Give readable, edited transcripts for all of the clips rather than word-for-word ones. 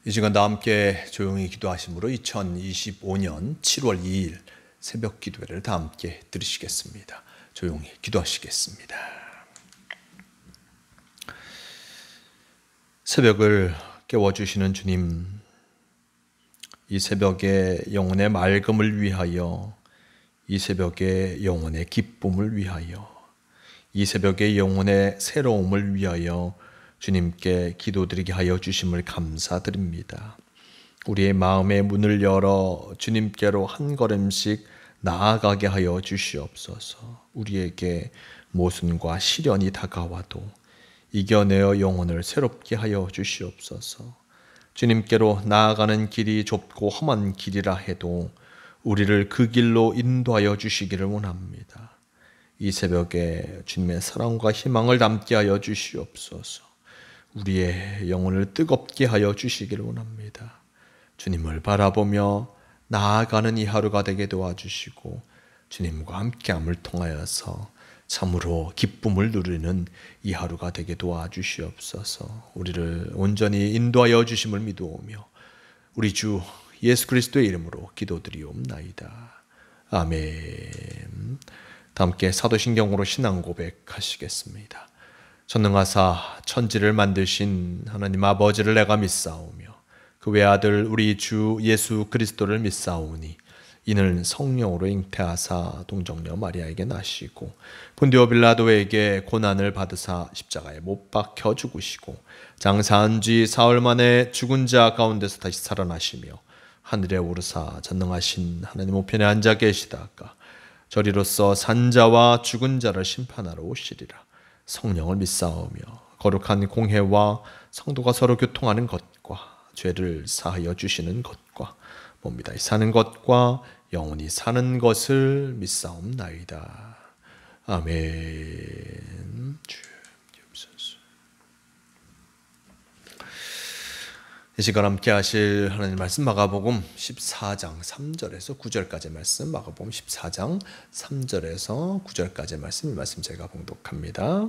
이 시간 다 함께 조용히 기도하심으로 2025년 7월 2일 새벽 기도회를 다 함께 들으시겠습니다. 조용히 기도하시겠습니다. 새벽을 깨워주시는 주님, 이 새벽에 영혼의 맑음을 위하여, 이 새벽에 영혼의 기쁨을 위하여, 이 새벽에 영혼의 새로움을 위하여 주님께 기도드리게 하여 주심을 감사드립니다. 우리의 마음의 문을 열어 주님께로 한 걸음씩 나아가게 하여 주시옵소서. 우리에게 모순과 시련이 다가와도 이겨내어 영혼을 새롭게 하여 주시옵소서. 주님께로 나아가는 길이 좁고 험한 길이라 해도 우리를 그 길로 인도하여 주시기를 원합니다. 이 새벽에 주님의 사랑과 희망을 담게 하여 주시옵소서. 우리의 영혼을 뜨겁게 하여 주시기를 원합니다. 주님을 바라보며 나아가는 이 하루가 되게 도와주시고 주님과 함께함을 통하여서 참으로 기쁨을 누리는 이 하루가 되게 도와주시옵소서. 우리를 온전히 인도하여 주심을 믿어오며 우리 주 예수 그리스도의 이름으로 기도드리옵나이다. 아멘. 다 함께 사도신경으로 신앙 고백하시겠습니다. 전능하사 천지를 만드신 하나님 아버지를 내가 믿사오며 그 외아들 우리 주 예수 그리스도를 믿사오니 이는 성령으로 잉태하사 동정녀 마리아에게 나시고 본디오 빌라도에게 고난을 받으사 십자가에 못 박혀 죽으시고 장사한 지 사흘 만에 죽은 자 가운데서 다시 살아나시며 하늘에 오르사 전능하신 하나님 우편에 앉아 계시다가 저리로서 산자와 죽은 자를 심판하러 오시리라. 성령을 믿사오며 거룩한 공회와 성도가 서로 교통하는 것과 죄를 사하여 주시는 것과 몸이 다시 사는 것과 영원히 사는 것을 믿사옵나이다. 아멘. 이 시간 함께 하실 하나님 말씀 마가복음 14장 3절에서 9절까지 말씀, 마가복음 14장 3절에서 9절까지 말씀, 이 말씀 제가 봉독합니다.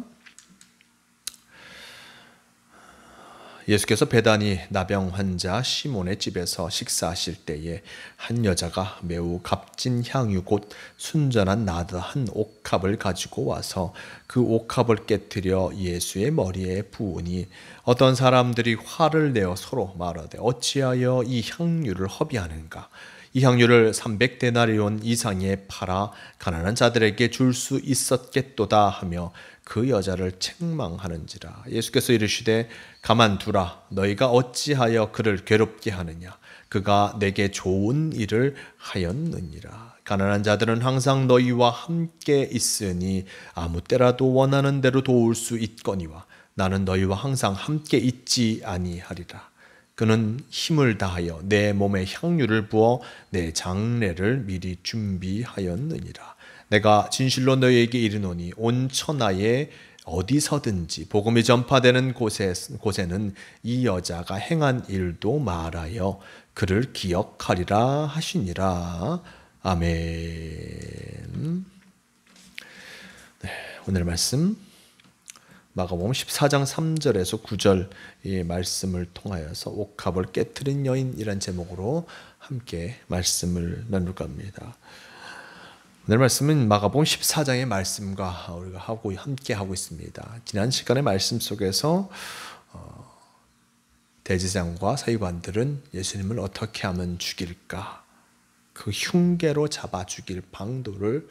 예수께서 베다니 나병 환자 시몬의 집에서 식사하실 때에 한 여자가 매우 값진 향유 곧 순전한 나드 한 옥합을 가지고 와서 그 옥합을 깨뜨려 예수의 머리에 부으니 어떤 사람들이 화를 내어 서로 말하되 어찌하여 이 향유를 허비하는가? 이 향유를 300데나리온 이상에 팔아 가난한 자들에게 줄 수 있었겠도다 하며 그 여자를 책망하는지라. 예수께서 이르시되 가만두라. 너희가 어찌하여 그를 괴롭게 하느냐? 그가 내게 좋은 일을 하였느니라. 가난한 자들은 항상 너희와 함께 있으니 아무 때라도 원하는 대로 도울 수 있거니와 나는 너희와 항상 함께 있지 아니하리라. 그는 힘을 다하여 내 몸에 향유를 부어 내 장례를 미리 준비하였느니라. 내가 진실로 너희에게 이르노니 온 천하에 어디서든지 복음이 전파되는 곳에는 이 여자가 행한 일도 말하여 그를 기억하리라 하시니라. 아멘. 네, 오늘 말씀 마가복음 14장 3절에서 9절 이 말씀을 통하여서 옥합을 깨트린 여인이란 제목으로 함께 말씀을 나눌까 합니다. 오늘 말씀은 마가복음 14장의 말씀과 우리가 함께 하고 있습니다. 지난 시간의 말씀 속에서 대제사장과 서기관들은 예수님을 어떻게 하면 죽일까? 그 흉계로 잡아 죽일 방도를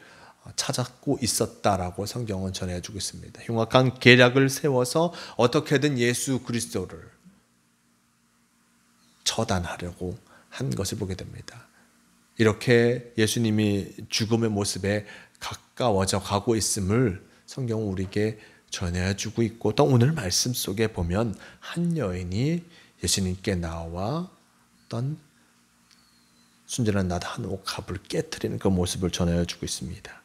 찾고 있었다라고 성경은 전해주고 있습니다. 흉악한 계략을 세워서 어떻게든 예수 그리스도를 처단하려고 한 것을 보게 됩니다. 이렇게 예수님이 죽음의 모습에 가까워져 가고 있음을 성경은 우리에게 전해주고 있고, 또 오늘 말씀 속에 보면 한 여인이 예수님께 나와 어떤 순전한 나드 한 옥합을 깨트리는 그 모습을 전해주고 있습니다.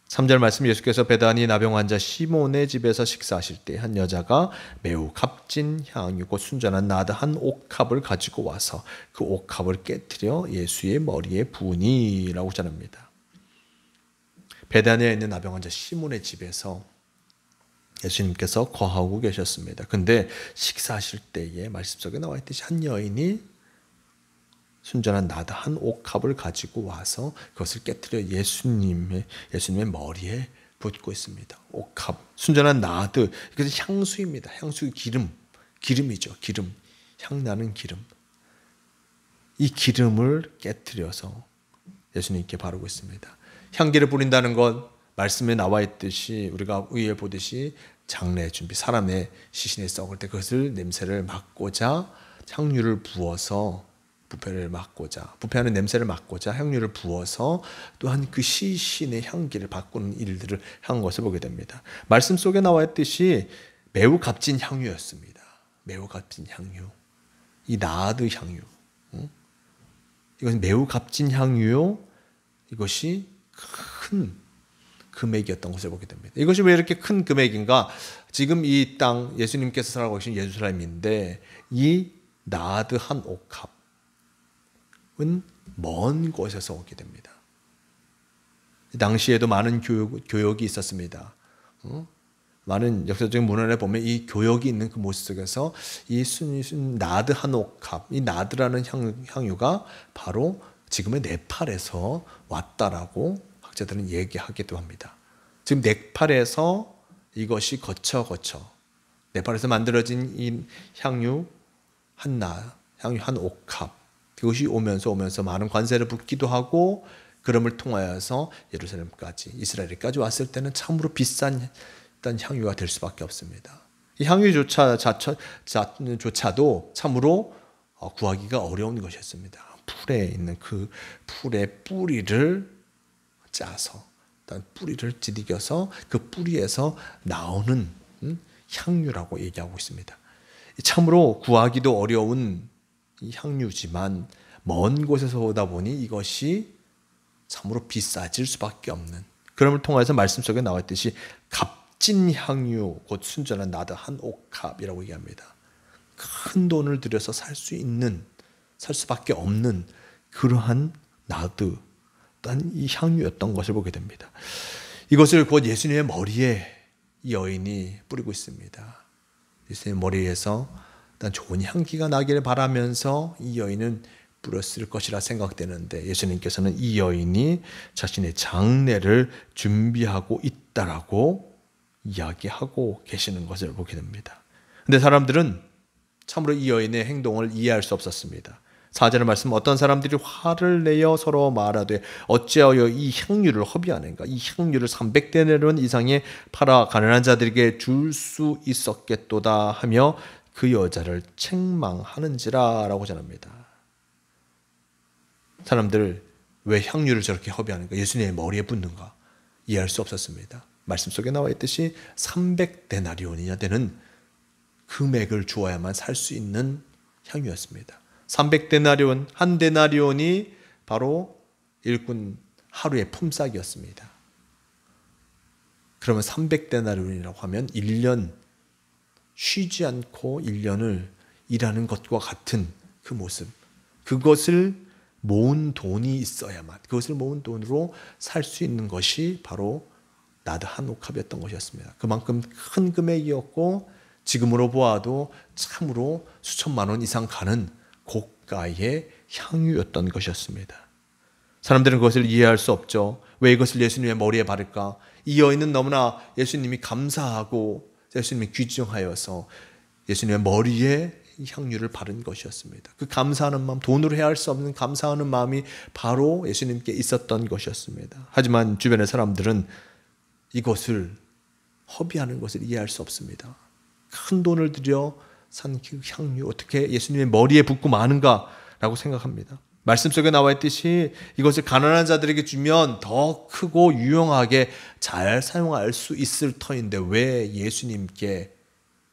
3절 말씀, 예수께서 베다니 나병 환자 시몬의 집에서 식사하실 때 한 여자가 매우 값진 향유 곧 순전한 나드 한 옥합을 가지고 와서 그 옥합을 깨뜨려 예수의 머리에 부으니라고 전합니다. 베다니에 있는 나병 환자 시몬의 집에서 예수님께서 거하고 계셨습니다. 근데 식사하실 때에 말씀 속에 나와 있듯이 한 여인이 순전한 나드 한 옥합을 가지고 와서 그것을 깨뜨려 예수님의 머리에 붓고 있습니다. 옥합, 순전한 나드, 이것은 향수입니다. 향수 기름이죠. 기름, 향나는 기름. 이 기름을 깨뜨려서 예수님께 바르고 있습니다. 향기를 뿌린다는 것 말씀에 나와 있듯이 우리가 위에 보듯이 장례 준비, 사람의 시신이 썩을 때 그것을 냄새를 맡고자 향유를 부어서 부패하는 냄새를 맡고자 향유를 부어서 또한 그 시신의 향기를 바꾸는 일들을 한 것을 보게 됩니다. 말씀 속에 나와 있듯이 매우 값진 향유였습니다. 매우 값진 향유. 이 나드 향유. 이것은 매우 값진 향유요. 이것이 큰 금액이었던 것을 보게 됩니다. 이것이 왜 이렇게 큰 금액인가? 지금 이 땅 예수님께서 살아가고 계신 예루살렘인데 이 나드 한 옥합은 먼 곳에서 오게 됩니다. 당시에도 많은 교역이 있었습니다. 많은 역사적인 문헌에 보면 이 교역이 있는 그 모습 속에서 이 나드 한 옥합, 이 나드라는 향유가 바로 지금의 네팔에서 왔다라고 학자들은 얘기하기도 합니다. 지금 네팔에서 이것이 거쳐 네팔에서 만들어진 이 향유 한 옥합, 그것이 오면서 많은 관세를 붓기도 하고 그럼을 통하여서 예루살렘까지 이스라엘까지 왔을 때는 참으로 비싼 향유가 될 수밖에 없습니다. 이 향유조차도 참으로 구하기가 어려운 것이었습니다. 풀에 있는 그 풀의 뿌리를 짜서 뿌리를 지디겨서 그 뿌리에서 나오는 향유라고 얘기하고 있습니다. 참으로 구하기도 어려운 이 향유지만 먼 곳에서 오다 보니 이것이 참으로 비싸질 수밖에 없는, 그럼을 통해서 말씀 속에 나와 있듯이 값진 향유 곧 순전한 나드 한 옥합이라고 얘기합니다. 큰 돈을 들여서 살 수밖에 없는 그러한 나드 딴 이 향유였던 것을 보게 됩니다. 이것을 곧 예수님의 머리에 이 여인이 뿌리고 있습니다. 예수님의 머리에서 일단 좋은 향기가 나기를 바라면서 이 여인은 뿌렸을 것이라 생각되는데 예수님께서는 이 여인이 자신의 장례를 준비하고 있다라고 이야기하고 계시는 것을 보게 됩니다. 근데 사람들은 참으로 이 여인의 행동을 이해할 수 없었습니다. 4절의 말씀, 어떤 사람들이 화를 내어 서로 말하되 어찌하여 이 향유를 허비하는가? 이 향유를 300데나리온 이상에 팔아 가난한 자들에게 줄 수 있었겠도다 하며 그 여자를 책망하는지라 라고 전합니다. 사람들 왜 향유를 저렇게 허비하는가? 예수님의 머리에 붓는가? 이해할 수 없었습니다. 말씀 속에 나와 있듯이 300데나리온이나 되는 금액을 주어야만 살 수 있는 향유였습니다. 300데나리온, 한 데나리온이 바로 일꾼 하루의 품삯이었습니다. 그러면 300데나리온이라고 하면 1년 쉬지 않고 1년을 일하는 것과 같은 그 모습, 그것을 모은 돈이 있어야만, 그것을 모은 돈으로 살 수 있는 것이 바로 나드 한 옥합이었던 것이었습니다. 그만큼 큰 금액이었고 지금으로 보아도 참으로 수천만 원 이상 가는 고가의 향유였던 것이었습니다. 사람들은 그것을 이해할 수 없죠. 왜 이것을 예수님의 머리에 바를까? 이 여인은 너무나 예수님이 감사하고 예수님이 귀중하여서 예수님의 머리에 향유를 바른 것이었습니다. 그 감사하는 마음, 돈으로 해야 할 수 없는 감사하는 마음이 바로 예수님께 있었던 것이었습니다. 하지만 주변의 사람들은 이것을 허비하는 것을 이해할 수 없습니다. 큰 돈을 들여 산 그 향유 어떻게 예수님의 머리에 붓고 마는가라고 생각합니다. 말씀 속에 나와 있듯이 이것을 가난한 자들에게 주면 더 크고 유용하게 잘 사용할 수 있을 터인데 왜 예수님께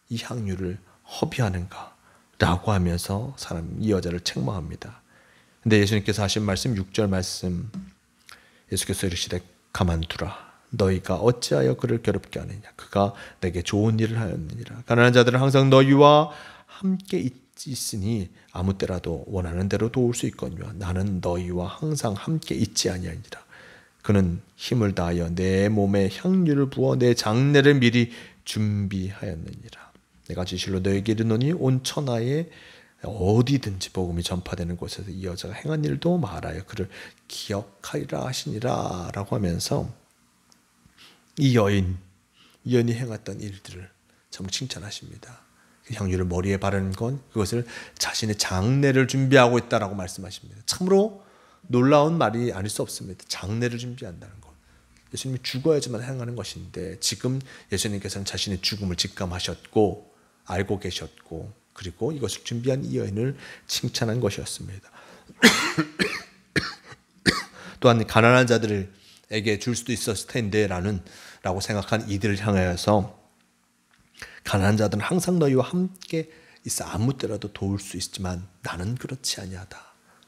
이 향유를 허비하는가라고 하면서 이 여자를 책망합니다. 근데 예수님께서 하신 말씀 6절 말씀, 예수께서 이르시되 가만두라. 너희가 어찌하여 그를 괴롭게 하느냐? 그가 내게 좋은 일을 하였느니라. 가난한 자들은 항상 너희와 함께 있으니 아무 때라도 원하는 대로 도울 수 있거니와 나는 너희와 항상 함께 있지 아니하니라. 그는 힘을 다하여 내 몸에 향유를 부어 내 장례를 미리 준비하였느니라. 내가 진실로 너에게 이르노니 온 천하에 어디든지 복음이 전파되는 곳에서 이 여자가 행한 일도 말하여 그를 기억하리라 하시니라 라고 하면서 이 여인이 행했던 일들을 참 칭찬하십니다. 그 향유를 머리에 바르는 건 그것을 자신의 장례를 준비하고 있다라고 말씀하십니다. 참으로 놀라운 말이 아닐 수 없습니다. 장례를 준비한다는 것. 예수님이 죽어야지만 행하는 것인데 지금 예수님께서는 자신의 죽음을 직감하셨고 알고 계셨고 그리고 이것을 준비한 이 여인을 칭찬한 것이었습니다. 또한 가난한 자들에게 줄 수도 있었을 텐데 라고 생각한 이들을 향하여서 가난한 자들은 항상 너희와 함께 있어 아무 때라도 도울 수 있지만 나는 그렇지 아니하다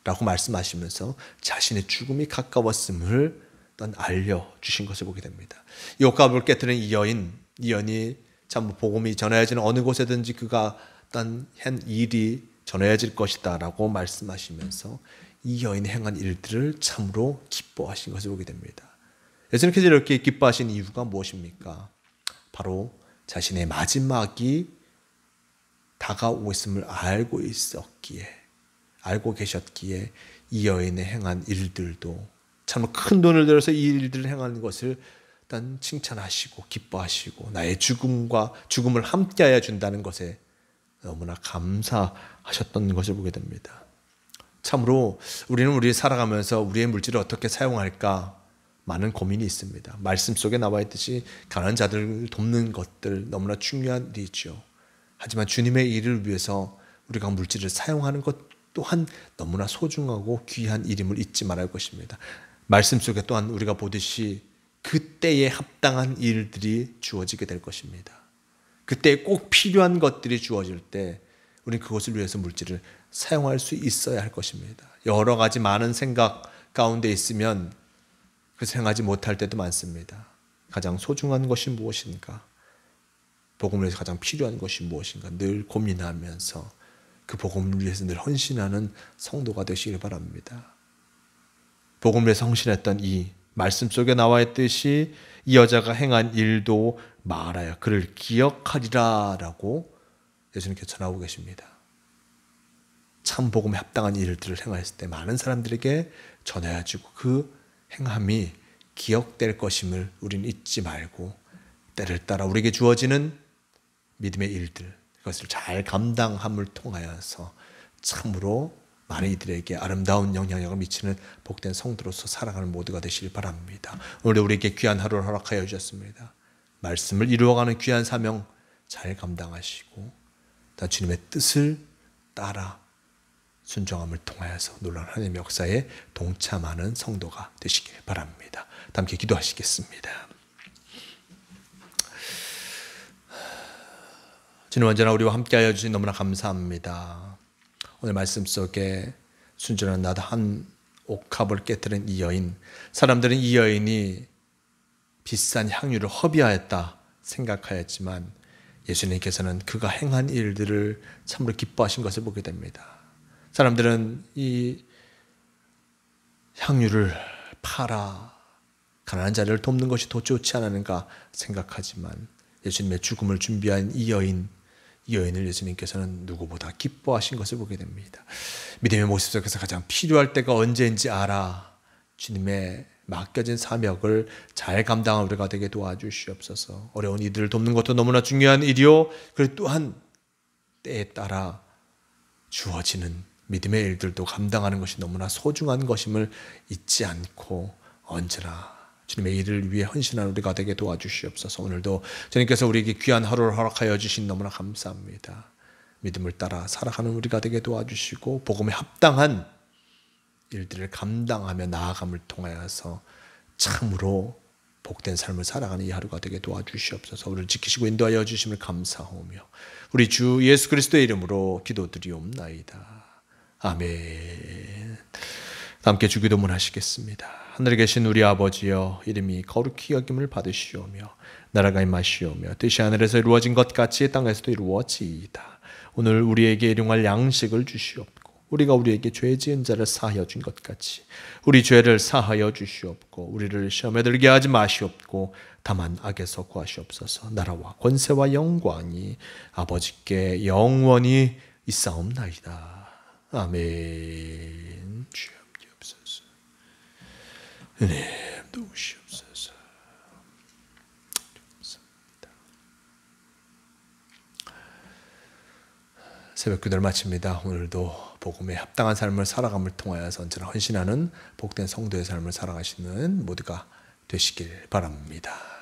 라고 말씀하시면서 자신의 죽음이 가까웠음을 알려주신 것을 보게 됩니다. 이 옥합을 깨뜨린 이 여인이 참 복음이 전해지는 어느 곳에든지 그가 한 일이 전해질 것이다 라고 말씀하시면서 이 여인이 행한 일들을 참으로 기뻐하신 것을 보게 됩니다. 예수님께서 이렇게 기뻐하신 이유가 무엇입니까? 바로 자신의 마지막이 다가오고 있음을 알고 계셨기에 이 여인의 행한 일들도 참 큰 돈을 들여서 이 일들을 행하는 것을 일단 칭찬하시고 기뻐하시고 나의 죽음을 함께하여 준다는 것에 너무나 감사하셨던 것을 보게 됩니다. 참으로 우리는 살아가면서 우리의 물질을 어떻게 사용할까 많은 고민이 있습니다. 말씀 속에 나와 있듯이 가난한 자들을 돕는 것들 너무나 중요한 일이죠. 하지만 주님의 일을 위해서 우리가 물질을 사용하는 것 또한 너무나 소중하고 귀한 일임을 잊지 말아야 할 것입니다. 말씀 속에 또한 우리가 보듯이 그때에 합당한 일들이 주어지게 될 것입니다. 그때 꼭 필요한 것들이 주어질 때 우리는 그것을 위해서 물질을 사용할 수 있어야 할 것입니다. 여러 가지 많은 생각 가운데 있으면 그 생각하지 못할 때도 많습니다. 가장 소중한 것이 무엇인가? 복음을 위해서 가장 필요한 것이 무엇인가? 늘 고민하면서 그 복음을 위해서 늘 헌신하는 성도가 되시길 바랍니다. 복음을 위해서 헌신했던 이 말씀 속에 나와 있듯이 이 여자가 행한 일도 말하여 그를 기억하리라 라고 예수님께서 전하고 계십니다. 참 복음에 합당한 일들을 행하였을 때 많은 사람들에게 전해가지고 그 행함이 기억될 것임을 우리는 잊지 말고 때를 따라 우리에게 주어지는 믿음의 일들 그것을 잘 감당함을 통하여서 참으로 많은 이들에게 아름다운 영향력을 미치는 복된 성도로서 살아가는 모두가 되시길 바랍니다. 오늘도 우리에게 귀한 하루를 허락하여 주셨습니다. 말씀을 이루어가는 귀한 사명 잘 감당하시고 주님의 뜻을 따라 순종함을 통하여서 놀라운 하나님의 역사에 동참하는 성도가 되시길 바랍니다. 함께 기도하시겠습니다. 주님 언제나 우리와 함께하여 주신 너무나 감사합니다. 오늘 말씀 속에 순전한 나도 한 옥합을 깨뜨린 이 여인, 사람들은 이 여인이 비싼 향유를 허비하였다 생각하였지만 예수님께서는 그가 행한 일들을 참으로 기뻐하신 것을 보게 됩니다. 사람들은 이 향유를 팔아 가난한 자를 돕는 것이 더 좋지 않았는가 생각하지만 예수님의 죽음을 준비한 이 여인을 예수님께서는 누구보다 기뻐하신 것을 보게 됩니다. 믿음의 모습 속에서 가장 필요할 때가 언제인지 알아 주님의 맡겨진 사명을 잘 감당한 우리가 되게 도와주시옵소서. 어려운 이들을 돕는 것도 너무나 중요한 일이요 그리고 또한 때에 따라 주어지는 믿음의 일들도 감당하는 것이 너무나 소중한 것임을 잊지 않고 언제나 주님의 일을 위해 헌신하는 우리가 되게 도와주시옵소서. 오늘도 주님께서 우리에게 귀한 하루를 허락하여 주신 너무나 감사합니다. 믿음을 따라 살아가는 우리가 되게 도와주시고 복음에 합당한 일들을 감당하며 나아감을 통하여서 참으로 복된 삶을 살아가는 이 하루가 되게 도와주시옵소서. 우리를 지키시고 인도하여 주심을 감사하오며 우리 주 예수 그리스도의 이름으로 기도드리옵나이다. 아멘. 함께 주기도문 하시겠습니다. 하늘에 계신 우리 아버지여 이름이 거룩히 여김을 받으시오며 나라가 임하시오며 뜻이 하늘에서 이루어진 것 같이 땅에서도 이루어지이다. 오늘 우리에게 일용할 양식을 주시옵고 우리가 우리에게 죄 지은 자를 사하여 준 것 같이 우리 죄를 사하여 주시옵고 우리를 시험에 들게 하지 마시옵고 다만 악에서 구하시옵소서. 나라와 권세와 영광이 아버지께 영원히 있사옵나이다. 아멘. 주여 함께옵소서. 은혜 도우시옵소서. 새벽 기도를 마칩니다. 오늘도 복음에 합당한 삶을 살아감을 통하여서 언제나 헌신하는 복된 성도의 삶을 살아가시는 모두가 되시길 바랍니다.